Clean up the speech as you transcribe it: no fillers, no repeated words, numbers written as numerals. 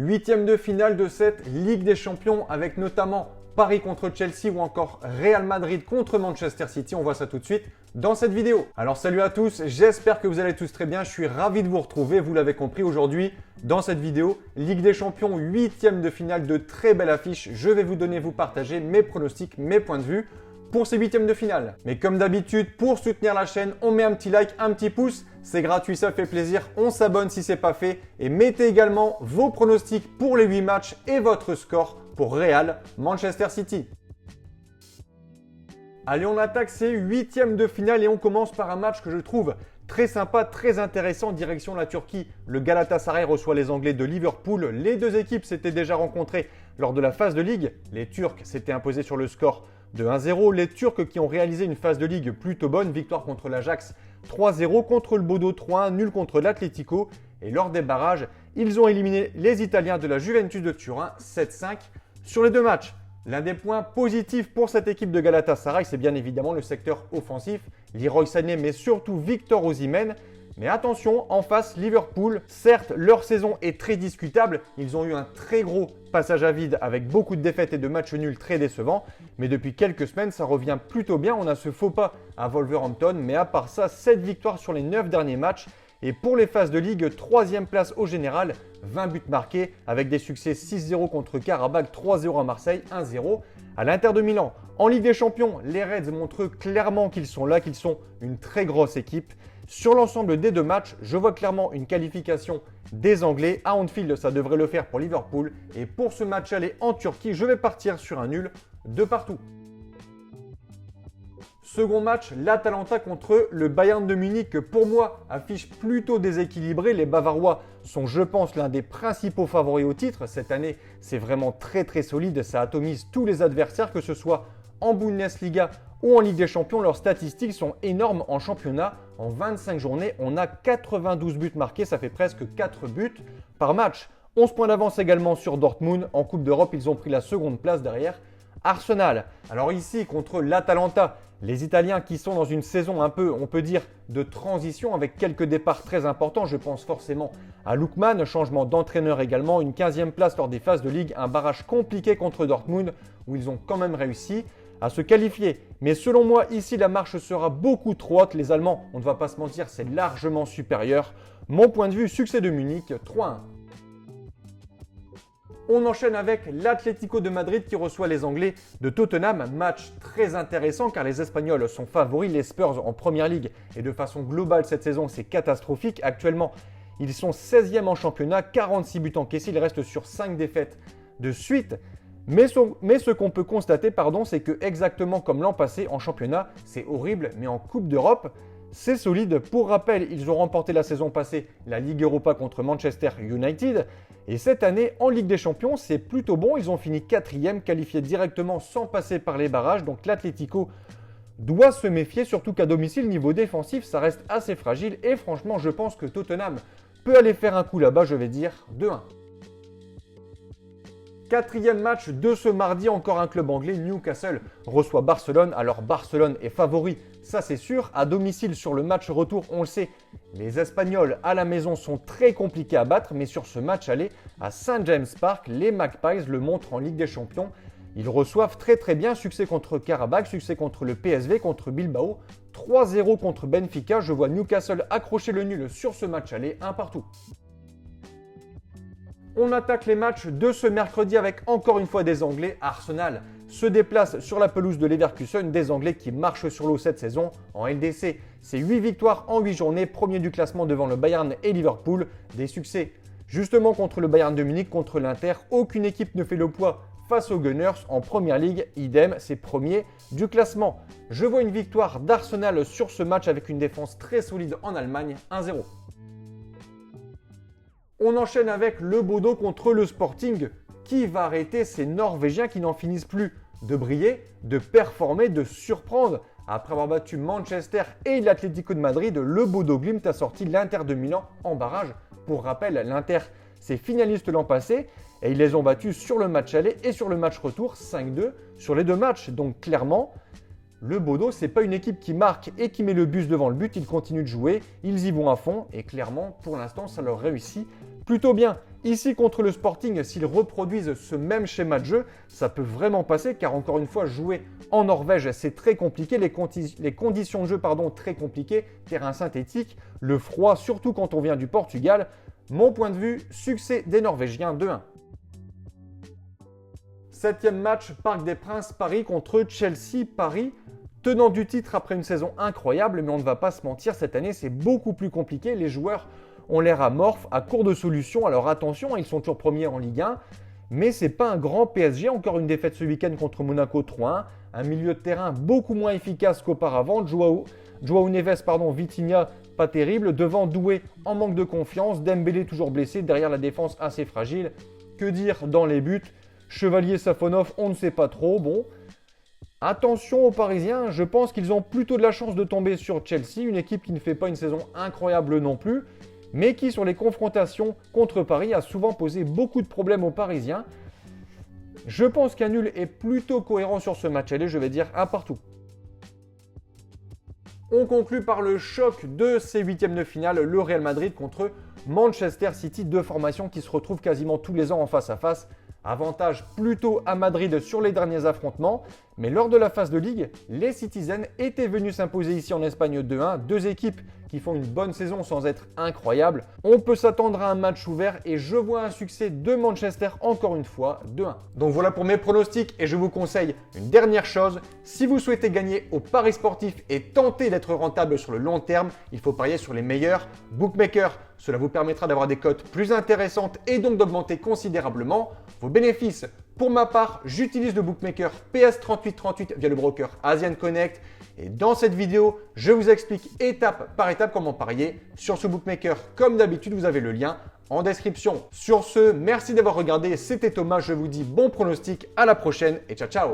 Huitième de finale de cette Ligue des Champions avec notamment Paris contre Chelsea ou encore Real Madrid contre Manchester City. On voit ça tout de suite dans cette vidéo. Alors salut à tous, j'espère que vous allez tous très bien. Je suis ravi de vous retrouver, vous l'avez compris aujourd'hui dans cette vidéo. Ligue des Champions, huitième de finale, de très belles affiches. Je vais vous partager mes pronostics, mes points de vue pour ces huitièmes de finale. Mais comme d'habitude, pour soutenir la chaîne, on met un petit like, un petit pouce. C'est gratuit, ça fait plaisir. On s'abonne si ce n'est pas fait. Et mettez également vos pronostics pour les 8 matchs et votre score pour Real Manchester City. Allez, on attaque ces huitièmes de finale et on commence par un match que je trouve très sympa, très intéressant, direction la Turquie. Le Galatasaray reçoit les Anglais de Liverpool. Les deux équipes s'étaient déjà rencontrées lors de la phase de Ligue. Les Turcs s'étaient imposés sur le score de 1-0. Les Turcs qui ont réalisé une phase de Ligue plutôt bonne, victoire contre l'Ajax 3-0, contre le Bodo 3-1, nul contre l'Atlético. Et lors des barrages, ils ont éliminé les Italiens de la Juventus de Turin 7-5 sur les deux matchs. L'un des points positifs pour cette équipe de Galatasaray, c'est bien évidemment le secteur offensif. Leroy Sané, mais surtout Victor Osimhen. Mais attention, en face, Liverpool, certes, leur saison est très discutable. Ils ont eu un très gros passage à vide avec beaucoup de défaites et de matchs nuls très décevants. Mais depuis quelques semaines, ça revient plutôt bien. On a ce faux pas à Wolverhampton. Mais à part ça, 7 victoires sur les 9 derniers matchs. Et pour les phases de Ligue, 3e place au général, 20 buts marqués avec des succès 6-0 contre Karabakh, 3-0 à Marseille, 1-0 à l'Inter de Milan. En Ligue des Champions, les Reds montrent clairement qu'ils sont là, qu'ils sont une très grosse équipe. Sur l'ensemble des deux matchs, je vois clairement une qualification des Anglais. À Anfield, ça devrait le faire pour Liverpool. Et pour ce match aller en Turquie, je vais partir sur un nul de partout. Second match, l'Atalanta contre le Bayern de Munich, pour moi, affiche plutôt déséquilibrée. Les Bavarois sont, je pense, l'un des principaux favoris au titre. Cette année, c'est vraiment très solide. Ça atomise tous les adversaires, que ce soit en Bundesliga ou en Ligue des Champions. Leurs statistiques sont énormes en championnat. En 25 journées, on a 92 buts marqués. Ça fait presque 4 buts par match. 11 points d'avance également sur Dortmund. En Coupe d'Europe, ils ont pris la seconde place derrière Arsenal. Alors ici, contre l'Atalanta, les Italiens qui sont dans une saison un peu, on peut dire, de transition avec quelques départs très importants. Je pense forcément à Lookman, changement d'entraîneur également, une 15e place lors des phases de Ligue, un barrage compliqué contre Dortmund où ils ont quand même réussi à se qualifier. Mais selon moi, ici, la marche sera beaucoup trop haute. Les Allemands, on ne va pas se mentir, c'est largement supérieur. Mon point de vue, succès de Munich, 3-1. On enchaîne avec l'Atlético de Madrid qui reçoit les Anglais de Tottenham. Match très intéressant car les Espagnols sont favoris. Les Spurs en Première Ligue et de façon globale cette saison, c'est catastrophique. Actuellement, ils sont 16e en championnat, 46 buts encaissés. Ils restent sur 5 défaites de suite. Mais ce qu'on peut constater, c'est que exactement comme l'an passé en championnat, c'est horrible, mais en Coupe d'Europe, c'est solide. Pour rappel, ils ont remporté la saison passée la Ligue Europa contre Manchester United. Et cette année, en Ligue des Champions, c'est plutôt bon. Ils ont fini 4e, qualifiés directement sans passer par les barrages. Donc l'Atlético doit se méfier, surtout qu'à domicile, niveau défensif, ça reste assez fragile. Et franchement, je pense que Tottenham peut aller faire un coup là-bas, je vais dire 2-1. Quatrième match de ce mardi, encore un club anglais, Newcastle reçoit Barcelone. Alors Barcelone est favori, ça c'est sûr. À domicile sur le match retour, on le sait, les Espagnols à la maison sont très compliqués à battre. Mais sur ce match aller à St James Park, les Magpies le montrent en Ligue des Champions. Ils reçoivent très bien, succès contre Karabakh, succès contre le PSV, contre Bilbao. 3-0 contre Benfica, je vois Newcastle accrocher le nul sur ce match aller, un partout. On attaque les matchs de ce mercredi avec encore une fois des Anglais. Arsenal se déplace sur la pelouse de Leverkusen, des Anglais qui marchent sur l'eau cette saison. En LDC, c'est 8 victoires en 8 journées, premier du classement devant le Bayern et Liverpool. Des succès justement contre le Bayern de Munich, contre l'Inter. Aucune équipe ne fait le poids face aux Gunners. En Première Ligue, idem, c'est premier du classement. Je vois une victoire d'Arsenal sur ce match avec une défense très solide en Allemagne, 1-0. On enchaîne avec le Bodo contre le Sporting. Qui va arrêter ces Norvégiens qui n'en finissent plus de briller, de performer, de surprendre? Après avoir battu Manchester et l'Atlético de Madrid, le Bodo Glimt a sorti l'Inter de Milan en barrage. Pour rappel, l'Inter, c'est finaliste l'an passé et ils les ont battus sur le match aller et sur le match retour 5-2 sur les deux matchs. Donc clairement, le Bodo, ce n'est pas une équipe qui marque et qui met le bus devant le but. Ils continuent de jouer, ils y vont à fond et clairement, pour l'instant, ça leur réussit plutôt bien. Ici contre le Sporting, s'ils reproduisent ce même schéma de jeu, ça peut vraiment passer car encore une fois, jouer en Norvège, c'est très compliqué, les conditions de jeu très compliquées, terrain synthétique, le froid, surtout quand on vient du Portugal. Mon point de vue, succès des Norvégiens 2-1. Septième match, Parc des Princes, Paris contre Chelsea, Paris. Tenant du titre après une saison incroyable, mais on ne va pas se mentir, cette année c'est beaucoup plus compliqué. Les joueurs ont l'air amorphes, à court de solutions. Alors attention, ils sont toujours premiers en Ligue 1, mais c'est pas un grand PSG. Encore une défaite ce week-end contre Monaco 3-1. Un milieu de terrain beaucoup moins efficace qu'auparavant. Joao Neves, Vitinha, pas terrible. Devant Doué en manque de confiance. Dembélé toujours blessé. Derrière la défense assez fragile. Que dire dans les buts? Chevalier, Safonov, on ne sait pas trop. Bon, attention aux Parisiens. Je pense qu'ils ont plutôt de la chance de tomber sur Chelsea. Une équipe qui ne fait pas une saison incroyable non plus, mais qui, sur les confrontations contre Paris, a souvent posé beaucoup de problèmes aux Parisiens. Je pense qu'un nul est plutôt cohérent sur ce match aller, je vais dire un partout. On conclut par le choc de ces huitièmes de finale, le Real Madrid contre Manchester City, deux formations qui se retrouvent quasiment tous les ans en face à face. Avantage plutôt à Madrid sur les derniers affrontements, mais lors de la phase de Ligue, les Citizens étaient venus s'imposer ici en Espagne 2-1, deux équipes qui font une bonne saison sans être incroyables. On peut s'attendre à un match ouvert et je vois un succès de Manchester encore une fois 2-1. Donc voilà pour mes pronostics et je vous conseille une dernière chose, si vous souhaitez gagner au paris sportif et tenter d'être rentable sur le long terme, il faut parier sur les meilleurs bookmakers. Cela vous permettra d'avoir des cotes plus intéressantes et donc d'augmenter considérablement vos bénéfices. Pour ma part, j'utilise le bookmaker PS3838 via le broker Asian Connect. Et dans cette vidéo, je vous explique étape par étape comment parier sur ce bookmaker. Comme d'habitude, vous avez le lien en description. Sur ce, merci d'avoir regardé. C'était Thomas. Je vous dis bon pronostic. À la prochaine et ciao ciao.